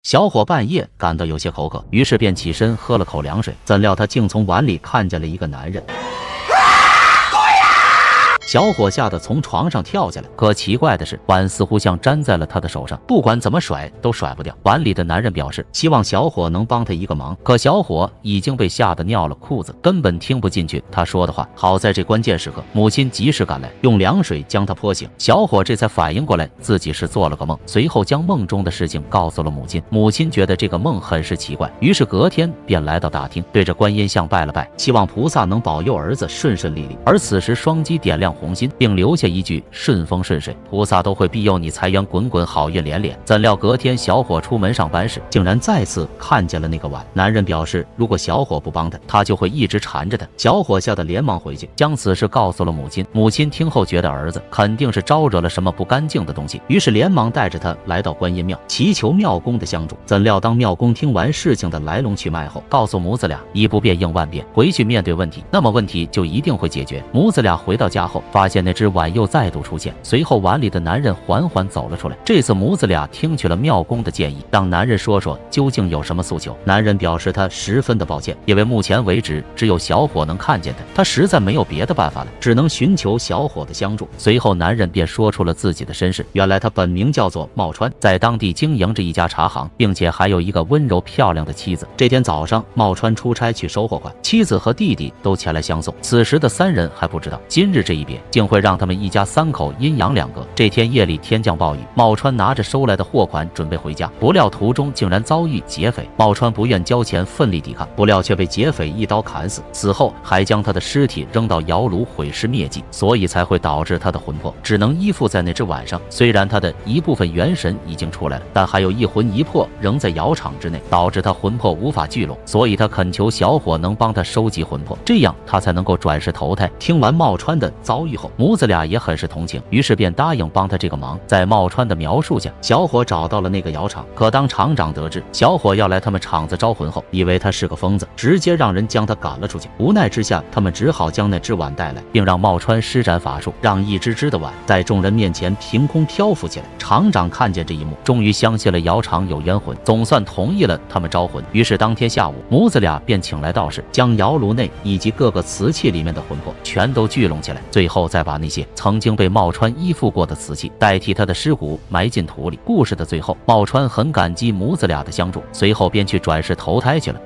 小伙半夜感到有些口渴，于是便起身喝了口凉水，怎料他竟从碗里看见了一个男人。小伙吓得从床上跳下来，可奇怪的是，碗似乎像粘在了他的手上，不管怎么甩都甩不掉。碗里的男人表示希望小伙能帮他一个忙，可小伙已经被吓得尿了裤子，根本听不进去他说的话。好在这关键时刻，母亲及时赶来，用凉水将他泼醒，小伙这才反应过来自己是做了个梦，随后将梦中的事情告诉了母亲。母亲觉得这个梦很是奇怪，于是隔天便来到大厅，对着观音像拜了拜，希望菩萨能保佑儿子顺顺利利。而此时双击点亮红心，并留下一句顺风顺水，菩萨都会庇佑你财源滚滚，好运连连。怎料隔天小伙出门上班时，竟然再次看见了那个碗。男人表示如果小伙不帮他，他就会一直缠着他。小伙吓得连忙回去，将此事告诉了母亲。母亲听后觉得儿子肯定是招惹了什么不干净的东西，于是连忙带着他来到观音庙，祈求庙公的相助。怎料当庙公听完事情的来龙去脉后，告诉母子俩一不变应万变，回去面对问题，那么问题就一定会解决。母子俩回到家后，发现那只碗又再度出现，随后碗里的男人缓缓走了出来。这次母子俩听取了庙公的建议，让男人说说究竟有什么诉求。男人表示他十分的抱歉，因为目前为止只有小伙能看见他实在没有别的办法了，只能寻求小伙的相助。随后男人便说出了自己的身世，原来他本名叫做茂川，在当地经营着一家茶行，并且还有一个温柔漂亮的妻子。这天早上，茂川出差去收货款，妻子和弟弟都前来相送。此时的三人还不知道，今日这一别竟会让他们一家三口阴阳两隔。这天夜里天降暴雨，茂川拿着收来的货款准备回家，不料途中竟然遭遇劫匪。茂川不愿交钱，奋力抵抗，不料却被劫匪一刀砍死，死后还将他的尸体扔到窑炉毁尸灭迹，所以才会导致他的魂魄只能依附在那只碗上。虽然他的一部分元神已经出来了，但还有一魂一魄仍在窑厂之内，导致他魂魄无法聚拢，所以他恳求小伙能帮他收集魂魄，这样他才能够转世投胎。听完茂川的遭遇后，母子俩也很是同情，于是便答应帮他这个忙。在茂川的描述下，小伙找到了那个窑厂，可当厂长得知小伙要来他们厂子招魂后，以为他是个疯子，直接让人将他赶了出去。无奈之下，他们只好将那只碗带来，并让茂川施展法术，让一只只的碗在众人面前凭空漂浮起来。厂长看见这一幕，终于相信了窑厂有冤魂，总算同意了他们招魂。于是当天下午，母子俩便请来道士，将窑炉内以及各个瓷器里面的魂魄全都聚拢起来，最后再把那些曾经被茂川依附过的瓷器代替他的尸骨埋进土里。故事的最后，茂川很感激母子俩的相助，随后便去转世投胎去了。